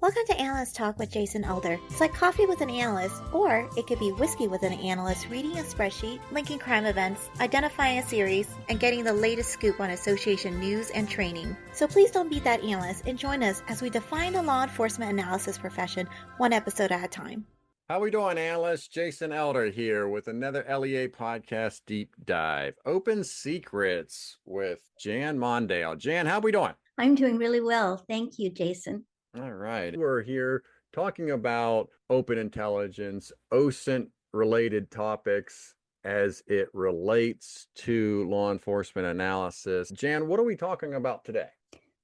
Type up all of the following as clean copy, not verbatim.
Welcome to Analyst Talk with Jason Elder. It's like coffee with an analyst, or it could be whiskey with an analyst reading a spreadsheet, linking crime events, identifying a series, and getting the latest scoop on association news and training. So please don't beat that analyst and join us as we define the law enforcement analysis profession one episode at a time. How we doing, analysts? Jason Elder here with another LEA podcast deep dive. Open Secrets with Jan Mondale. Jan, how we doing? I'm doing really well. Thank you, Jason. All right. We're here talking about open intelligence, OSINT related topics as it relates to law enforcement analysis. Jan, what are we talking about today?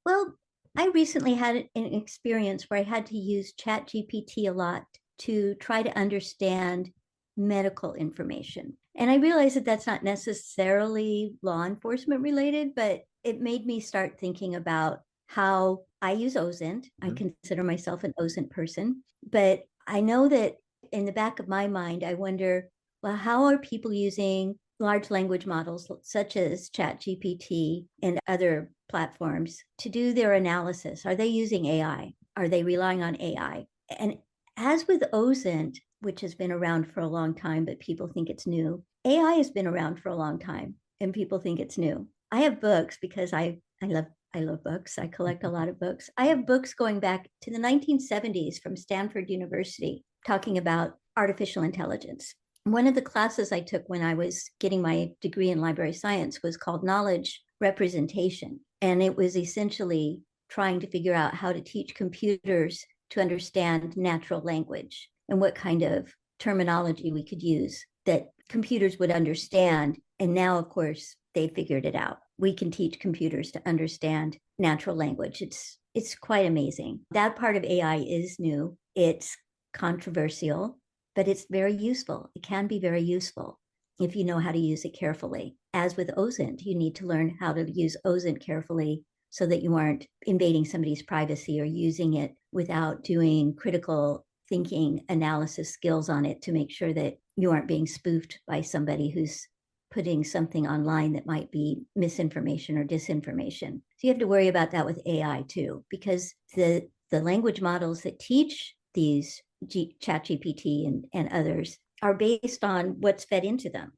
Well, I recently had an experience where I had to use ChatGPT a lot to try to understand medical information. And I realized that that's not necessarily law enforcement related, but it made me start thinking about how I use OSINT. I consider myself an OSINT person, but I know that in the back of my mind, I wonder, well, how are people using large language models such as ChatGPT and other platforms to do their analysis? Are they using AI? Are they relying on AI? And as with OSINT, which has been around for a long time, but people think it's new, AI has been around for a long time and people think it's new. I have books because I love books. I collect a lot of books. I have books going back to the 1970s from Stanford University talking about artificial intelligence. One of the classes I took when I was getting my degree in library science was called Knowledge Representation. And it was essentially trying to figure out how to teach computers to understand natural language and what kind of terminology we could use that computers would understand. And now, of course, they figured it out. We can teach computers to understand natural language. It's quite amazing. That part of AI is new. It's controversial, but it's very useful. It can be very useful if you know how to use it carefully. As with OSINT, you need to learn how to use OSINT carefully so that you aren't invading somebody's privacy or using it without doing critical thinking analysis skills on it to make sure that you aren't being spoofed by somebody who's putting something online that might be misinformation or disinformation. So you have to worry about that with AI too, because the language models that teach these ChatGPT and others are based on what's fed into them.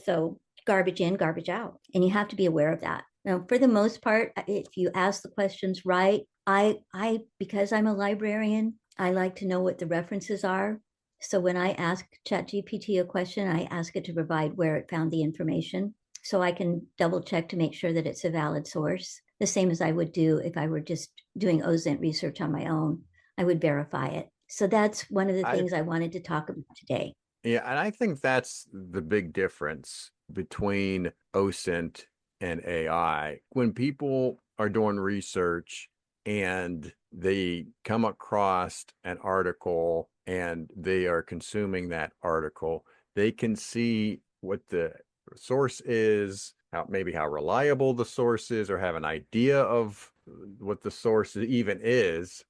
So garbage in, garbage out. And you have to be aware of that. Now, for the most part, if you ask the questions right, I because I'm a librarian, I like to know what the references are. So when I ask ChatGPT a question, I ask it to provide where it found the information so I can double check to make sure that it's a valid source. The same as I would do if I were just doing OSINT research on my own. I would verify it. So that's one of the things I wanted to talk about today. Yeah, and I think that's the big difference between OSINT and AI. When people are doing research and they come across an article and they are consuming that article, they can see what the source is, maybe how reliable the source is, or have an idea of what the source even is,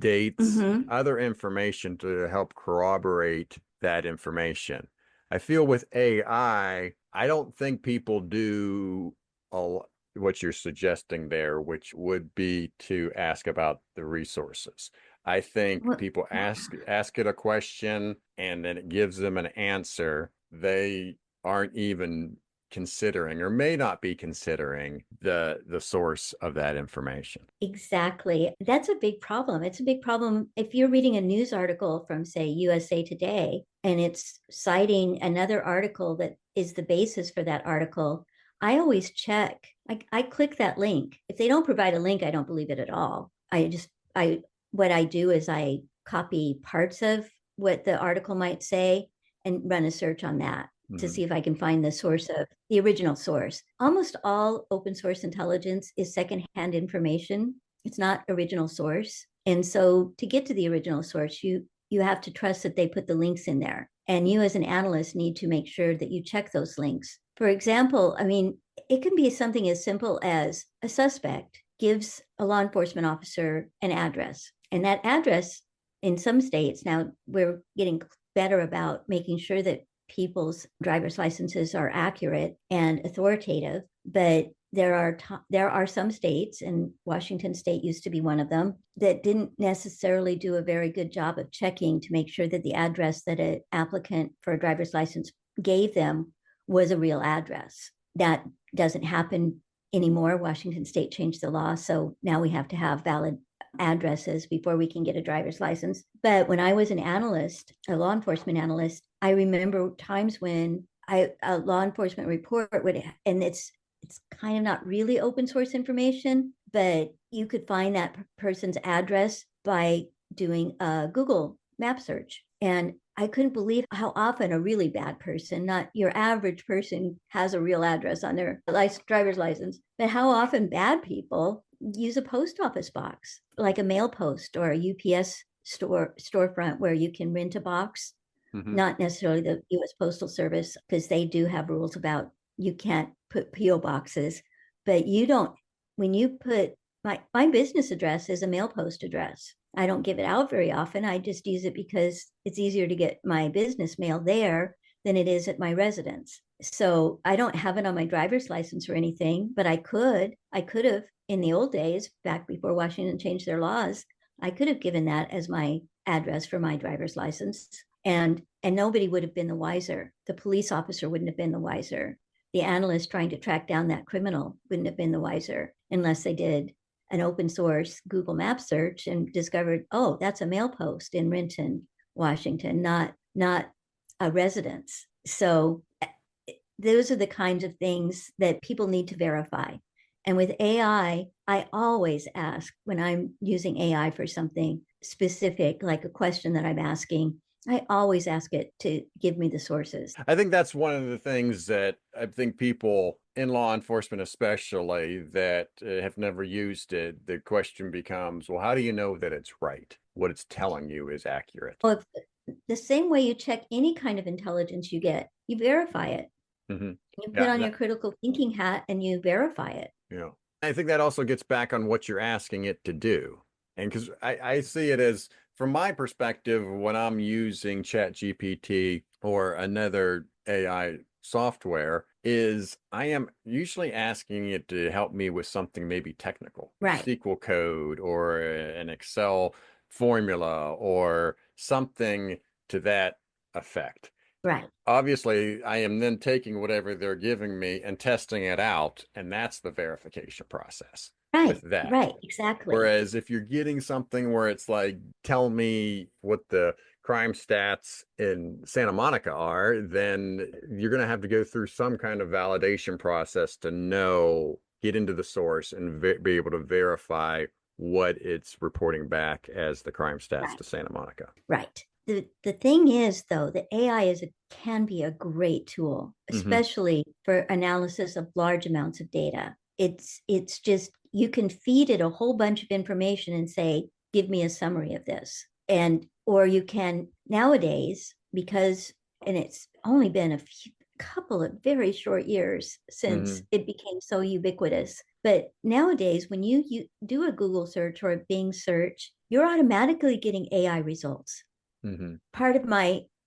dates, other information to help corroborate that information. I feel with AI, I don't think people do what you're suggesting there, which would be to ask about the resources. I think people ask it a question and then it gives them an answer. They aren't even considering or may not be considering the source of that information. Exactly. That's a big problem. It's a big problem if you're reading a news article from, say, USA Today, and it's citing another article that is the basis for that article. I always check. I click that link. If they don't provide a link, I don't believe it at all. What I do is I copy parts of what the article might say and run a search on that to see if I can find the source of the original source. Almost all open source intelligence is secondhand information. It's not original source. And so to get to the original source, you have to trust that they put the links in there. And you as an analyst need to make sure that you check those links. For example, I mean, it can be something as simple as a suspect gives a law enforcement officer an address. And that address in some states, now we're getting better about making sure that people's driver's licenses are accurate and authoritative. But there are some states, and Washington State used to be one of them, that didn't necessarily do a very good job of checking to make sure that the address that an applicant for a driver's license gave them was a real address. That doesn't happen anymore. Washington State changed the law, so now we have to have valid addresses before we can get a driver's license. But when I was an analyst, a law enforcement analyst, I remember times when a law enforcement report would, and it's kind of not really open source information, but you could find that person's address by doing a Google map search. And I couldn't believe how often a really bad person, not your average person, has a real address on their driver's license, but how often bad people use a post office box, like a mail post or a UPS storefront where you can rent a box. Not necessarily the U.S. Postal Service, because they do have rules about you can't put PO boxes, but you don't. When you put my business address is a mail post address. I don't give it out very often. I just use it because it's easier to get my business mail there than it is at my residence. So I don't have it on my driver's license or anything, but I could have in the old days, back before Washington changed their laws, I could have given that as my address for my driver's license. And nobody would have been the wiser. The police officer wouldn't have been the wiser. The analyst trying to track down that criminal wouldn't have been the wiser unless they did an open source Google Map search and discovered, oh, that's a mail post in Renton, Washington, not a residence. So those are the kinds of things that people need to verify. And with AI, I always ask when I'm using AI for something specific, like a question that I'm asking, I always ask it to give me the sources. I think that's one of the things that I think people in law enforcement, especially that have never used it, the question becomes, well, how do you know that it's right? What it's telling you is accurate. Well, the same way you check any kind of intelligence you get, you verify it. Mm-hmm. You put on your critical thinking hat and you verify it. Yeah. I think that also gets back on what you're asking it to do. And because I see it as, from my perspective, when I'm using ChatGPT or another AI software, is I am usually asking it to help me with something maybe technical, Right. SQL code or an Excel formula or something to that effect. Right. Obviously, I am then taking whatever they're giving me and testing it out, and that's the verification process with that. Right, exactly. Whereas if you're getting something where it's like, tell me what the crime stats in Santa Monica are, then you're going to have to go through some kind of validation process to know, get into the source and be able to verify what it's reporting back as the crime stats to Santa Monica. Right. The thing is, though, that AI can be a great tool, especially for analysis of large amounts of data. It's just, you can feed it a whole bunch of information and say, give me a summary of this. Or you can nowadays, because, and it's only been a couple of very short years since it became so ubiquitous. But nowadays, when you do a Google search or a Bing search, you're automatically getting AI results. Part of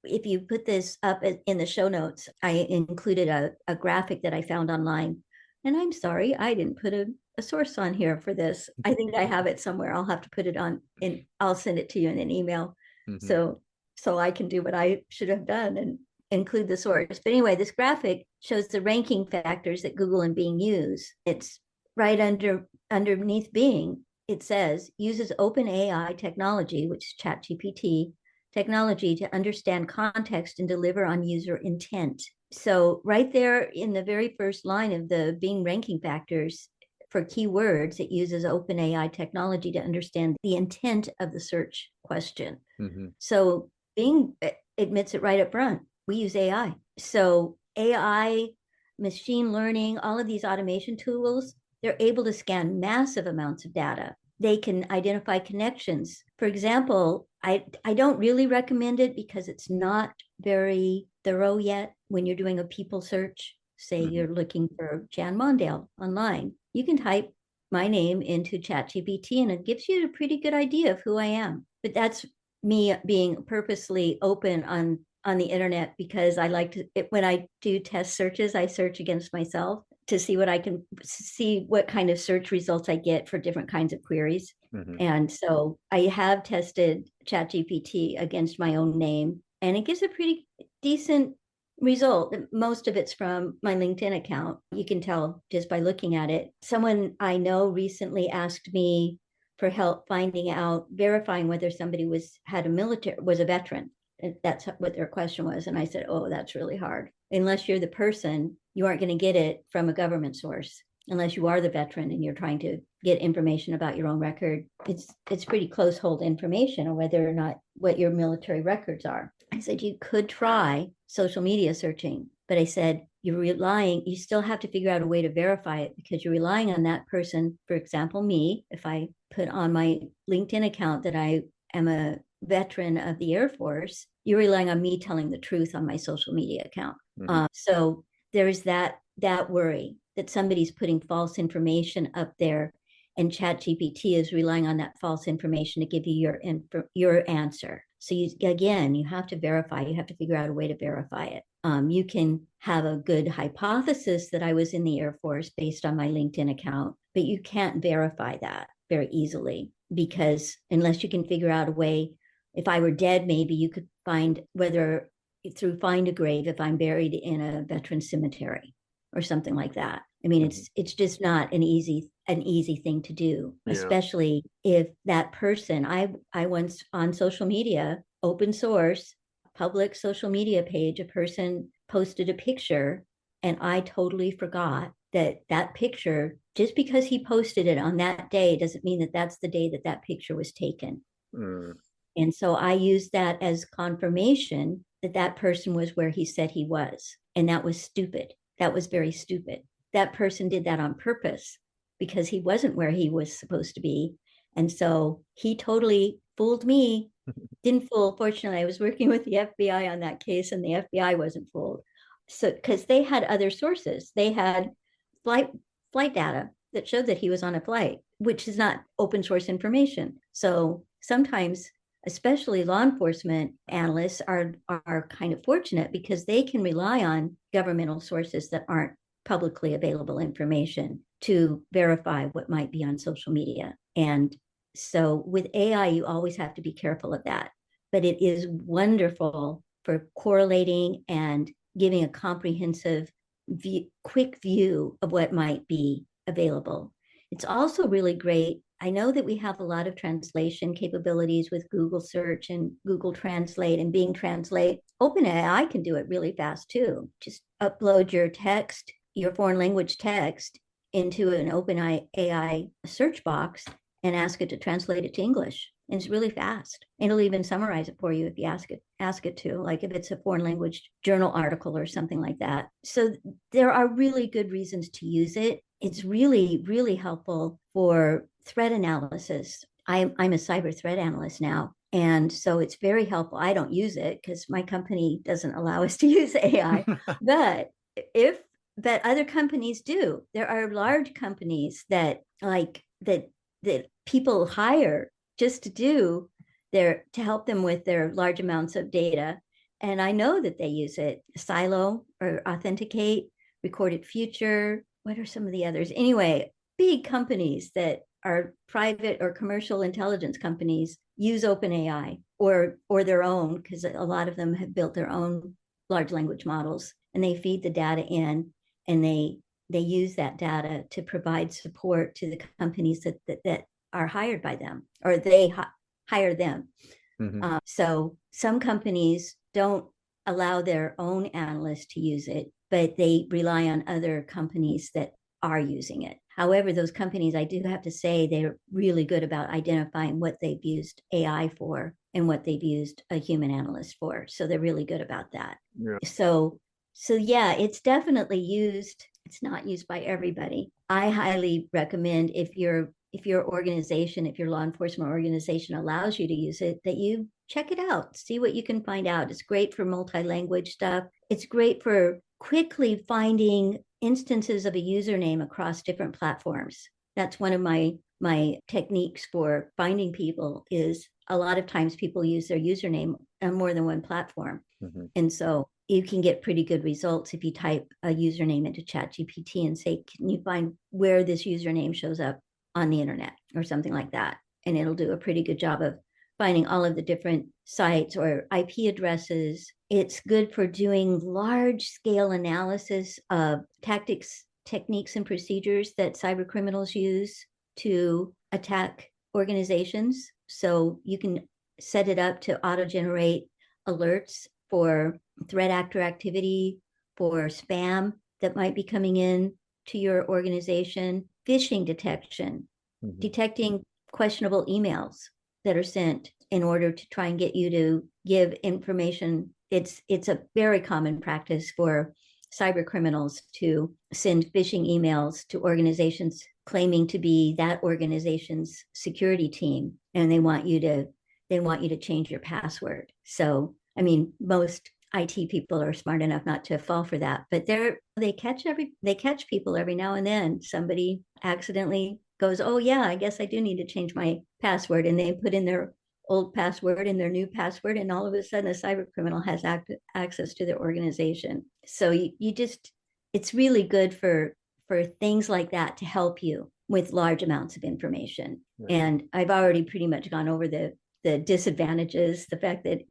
if you put this up in the show notes, I included a graphic that I found online. And I'm sorry, I didn't put a source on here for this. I think I have it somewhere. I'll have to put it on, and I'll send it to you in an email. So I can do what I should have done and include the source. But anyway, this graphic shows the ranking factors that Google and Bing use. It's right underneath Bing. It says uses OpenAI technology, which is ChatGPT technology, to understand context and deliver on user intent. So right there in the very first line of the Bing ranking factors for keywords, it uses OpenAI technology to understand the intent of the search question. So Bing admits it right up front. We use AI. So AI, machine learning, all of these automation tools, they're able to scan massive amounts of data. They can identify connections. For example, I don't really recommend it because it's not very thorough yet. When you're doing a people search, say you're looking for Jan Mondale online, you can type my name into ChatGPT and it gives you a pretty good idea of who I am. But that's me being purposely open on the internet, because I like to, when I do test searches, I search against myself. to see what kind of search results I get for different kinds of queries. Mhm. And so I have tested ChatGPT against my own name, and it gives a pretty decent result. Most of it's from my LinkedIn account. You can tell just by looking at it. Someone I know recently asked me for help verifying whether somebody was a veteran. That's what their question was. And I said, oh, that's really hard. Unless you're the person, you aren't going to get it from a government source. Unless you are the veteran and you're trying to get information about your own record, it's pretty close hold information on whether or not what your military records are. I said, you could try social media searching, but I said, you still have to figure out a way to verify it, because you're relying on that person. For example, me, if I put on my LinkedIn account that I am a veteran of the Air Force, you're relying on me telling the truth on my social media account. Mhm. So there is that worry that somebody's putting false information up there, and ChatGPT is relying on that false information to give you your answer. So you have to verify. You have to figure out a way to verify it. You can have a good hypothesis that I was in the Air Force based on my LinkedIn account, but you can't verify that very easily, because unless you can figure out a way, if I were dead, maybe you could find whether through Find a Grave if I'm buried in a veteran cemetery or something like that. I mean, it's just not an easy thing to do, Yeah. especially if that person, I once on social media, open source, public social media page, a person posted a picture, and I totally forgot that picture, just because he posted it on that day doesn't mean that that's the day that picture was taken. Mm. And so I used that as confirmation that person was where he said he was. And that was stupid. That was very stupid. That person did that on purpose because he wasn't where he was supposed to be. And so he totally fooled me. Fortunately, I was working with the FBI on that case, and the FBI wasn't fooled. So, because they had other sources, they had flight data that showed that he was on a flight, which is not open source information. So sometimes, especially law enforcement analysts are kind of fortunate because they can rely on governmental sources that aren't publicly available information to verify what might be on social media. And so with AI, you always have to be careful of that. But it is wonderful for correlating and giving a comprehensive, quick view of what might be available. It's also really great. I know that we have a lot of translation capabilities with Google Search and Google Translate and Bing Translate. OpenAI can do it really fast too. Just upload your text, your foreign language text, into an OpenAI search box and ask it to translate it to English. And it's really fast. And it'll even summarize it for you if you ask it to, like if it's a foreign language journal article or something like that. So there are really good reasons to use it. It's really, really helpful for threat analysis. I'm a cyber threat analyst now. And so it's very helpful. I don't use it because my company doesn't allow us to use AI. But other companies do. There are large companies that people hire just to help them with their large amounts of data. And I know that they use it. Silo or Authenticate, Recorded Future. What are some of the others? Anyway, big companies that are private or commercial intelligence companies use OpenAI or their own, because a lot of them have built their own large language models, and they feed the data in, and they use that data to provide support to the companies that are hired by them, or they hire them. Mm-hmm. So some companies don't allow their own analysts to use it, but they rely on other companies that are using it. However, those companies, I do have to say, they're really good about identifying what they've used AI for and what they've used a human analyst for. So they're really good about that. Yeah. So yeah, it's definitely used. It's not used by everybody. I highly recommend if your organization, if your law enforcement organization allows you to use it, that you check it out, see what you can find out. It's great for multi-language stuff. It's great for quickly finding instances of a username across different platforms. That's one of my techniques for finding people. Is a lot of times people use their username on more than one platform. Mm-hmm. And so you can get pretty good results if you type a username into ChatGPT and say, can you find where this username shows up on the internet or something like that? And it'll do a pretty good job of finding all of the different sites or IP addresses. It's good for doing large scale analysis of tactics, techniques, and procedures that cyber criminals use to attack organizations. So you can set it up to auto generate alerts for threat actor activity, for spam that might be coming in to your organization, phishing detection, detecting questionable emails that are sent in order to try and get you to give information. It's a very common practice for cyber criminals to send phishing emails to organizations claiming to be that organization's security team, and they want you to change your password. So, I mean, most IT people are smart enough not to fall for that, but they catch people every now and then. Somebody accidentally goes, oh yeah, I guess I do need to change my password, and they put in their old password and their new password, and all of a sudden a cyber criminal has access to their organization. So it's really good for things like that to help you with large amounts of information. Right. And I've already pretty much gone over the disadvantages, the fact that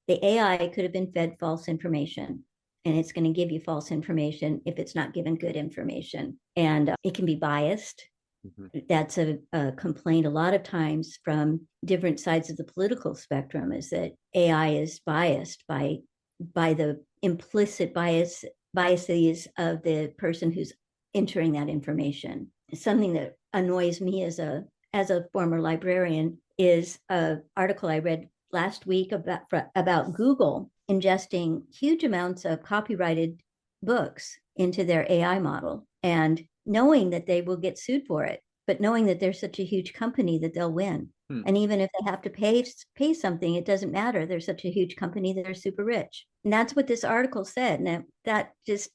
the AI could have been fed false information, and it's going to give you false information if it's not given good information, and it can be biased. Mm-hmm. That's a complaint a lot of times from different sides of the political spectrum, is that AI is biased by the implicit biases of the person who's entering that information. Something that annoys me as a former librarian is an article I read last week about Google ingesting huge amounts of copyrighted books into their AI model, and knowing that they will get sued for it, but knowing that they're such a huge company that they'll win. And even if they have to pay something, it doesn't matter. They're such a huge company that they're super rich. And that's what this article said. And that just,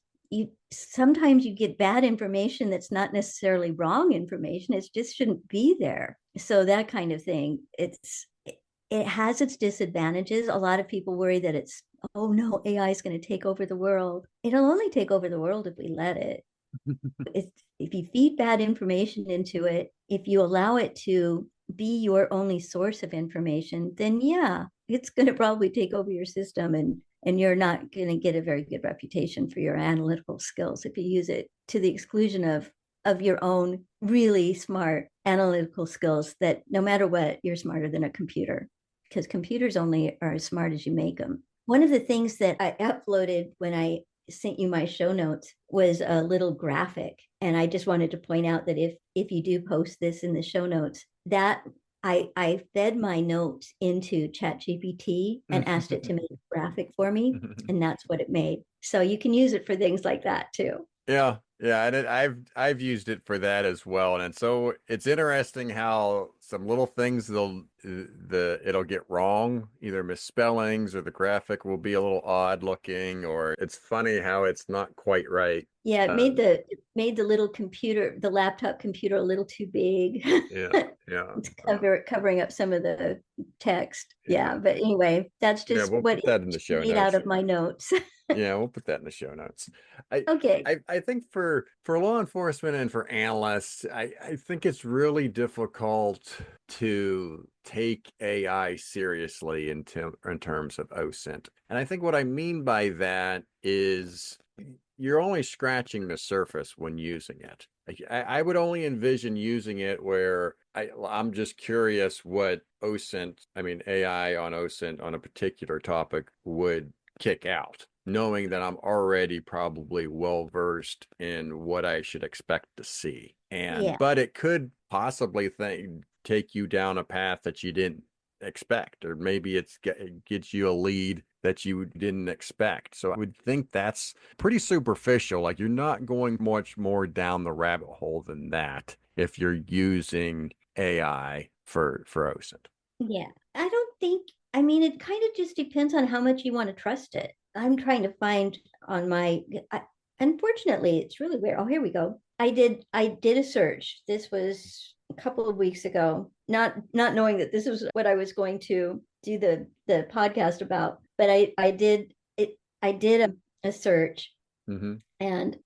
sometimes you get bad information that's not necessarily wrong information. It just shouldn't be there. So that kind of thing, it has its disadvantages. A lot of people worry that it's, oh no, AI is going to take over the world. It'll only take over the world if we let it. If you feed bad information into it, if you allow it to be your only source of information, then yeah, it's going to probably take over your system, and you're not going to get a very good reputation for your analytical skills if you use it to the exclusion of your own really smart analytical skills, that no matter what, you're smarter than a computer, because computers only are as smart as you make them. One of the things that I uploaded when I sent you my show notes was a little graphic, and I just wanted to point out that if you do post this in the show notes, that I fed my notes into ChatGPT and asked it to make a graphic for me, and that's what it made. So you can use it for things like that too. Yeah, and I've used it for that as well, and so it's interesting how some little things it'll get wrong, either misspellings or the graphic will be a little odd looking, or it's funny how it's not quite right. Yeah, it made the little computer, the laptop computer, a little too big. Yeah. It's covering up some of the text. Yeah, but anyway, that's just we'll what put that in the show made notes. out of my notes. Yeah, we'll put that in the show notes. Okay. I think for law enforcement and for analysts, I think it's really difficult to take AI seriously in terms of OSINT. And I think what I mean by that is you're only scratching the surface when using it. I would only envision using it where I'm just curious what AI on OSINT on a particular topic would kick out, knowing that I'm already probably well versed in what I should expect to see. But it could possibly take you down a path that you didn't expect, or maybe it gets you a lead that you didn't expect. So I would think that's pretty superficial. Like, you're not going much more down the rabbit hole than that if you're using AI for OSINT. Yeah, I mean, it kind of just depends on how much you want to trust it. I'm trying to find on unfortunately, it's really weird. Oh, here we go. I did a search. This was a couple of weeks ago, not knowing that this was what I was going to do the podcast about. but I did it. I did a search, Mm-hmm. and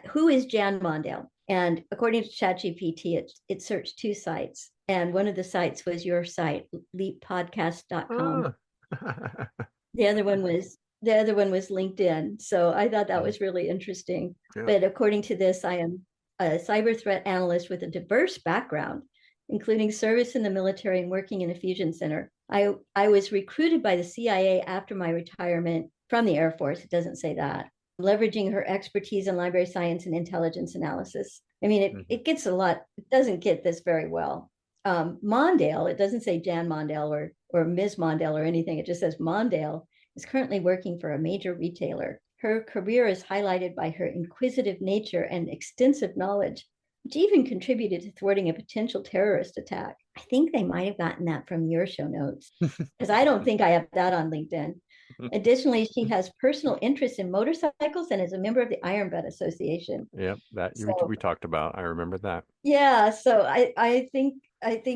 who is Jan Mondale? And according to ChatGPT, it searched 2 sites, and one of the sites was your site, leappodcast.com. Ah. The other one was LinkedIn. So I thought that was really interesting. Yeah. But according to this, I am a cyber threat analyst with a diverse background, including service in the military and working in a fusion center. I was recruited by the CIA after my retirement from the Air Force. It doesn't say that. Leveraging her expertise in library science and intelligence analysis. I mean, it gets a lot. It doesn't get this very well. Mondale, it doesn't say Jan Mondale or Ms. Mondale or anything. It just says Mondale is currently working for a major retailer. Her career is highlighted by her inquisitive nature and extensive knowledge, which even contributed to thwarting a potential terrorist attack. I think they might have gotten that from your show notes, because I don't think I have that on LinkedIn. Additionally, she has personal interest in motorcycles and is a member of the Iron Butt Association. Yep, that So, we talked about. I remember that. yeah, so I think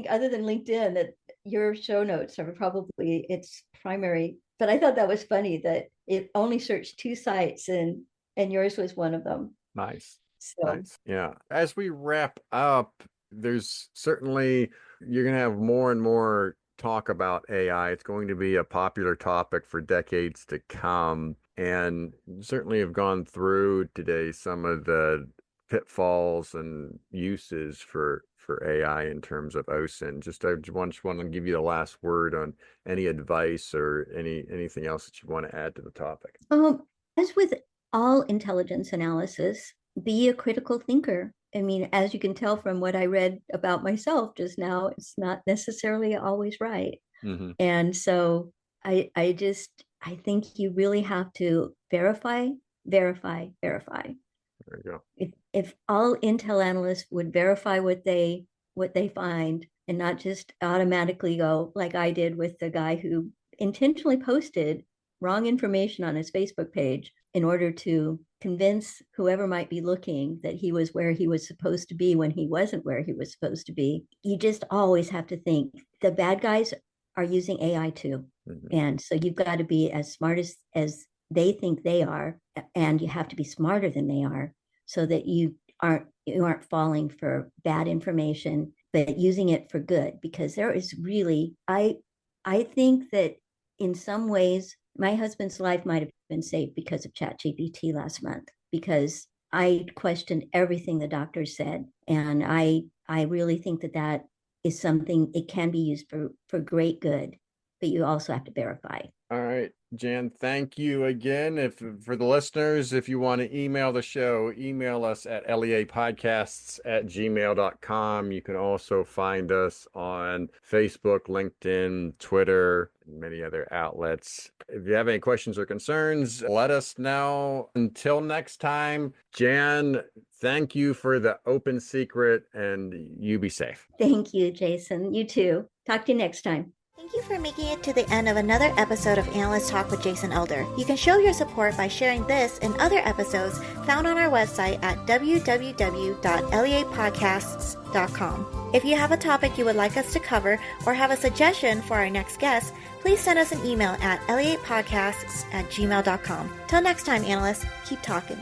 other than LinkedIn, that your show notes are probably its primary. But I thought that was funny that it only searched 2 sites, and yours was one of them. Nice. So Nice. Yeah. As we wrap up, there's certainly you're going to have more and more talk about AI. It's going to be a popular topic for decades to come. And certainly have gone through today some of the pitfalls and uses for AI in terms of OSINT. I just want to give you the last word on any advice or anything else that you want to add to the topic. as with all intelligence analysis, be a critical thinker. I mean, as you can tell from what I read about myself just now, it's not necessarily always right. Mm-hmm. And so I think you really have to verify. There you go. If all Intel analysts would verify what they find and not just automatically go like I did with the guy who intentionally posted wrong information on his Facebook page in order to convince whoever might be looking that he was where he was supposed to be when he wasn't where he was supposed to be. You just always have to think the bad guys are using AI too. Mm-hmm. And so you've got to be as smart as they think they are, and you have to be smarter than they are, so that you aren't falling for bad information, but using it for good. Because there is really, I think that in some ways, my husband's life might have been saved because of ChatGPT last month, because I questioned everything the doctor said. And I really think that is something, it can be used for great good, but you also have to verify. All right, Jan, thank you again. For the listeners, if you want to email the show, email us at leapodcasts@gmail.com. You can also find us on Facebook, LinkedIn, Twitter, and many other outlets. If you have any questions or concerns, let us know. Until next time, Jan, thank you for the open secret, and you be safe. Thank you, Jason. You too. Talk to you next time. Thank you for making it to the end of another episode of Analyst Talk with Jason Elder. You can show your support by sharing this and other episodes found on our website at www.leapodcasts.com. If you have a topic you would like us to cover or have a suggestion for our next guest, please send us an email at leapodcasts@gmail.com. Till next time, analysts, keep talking.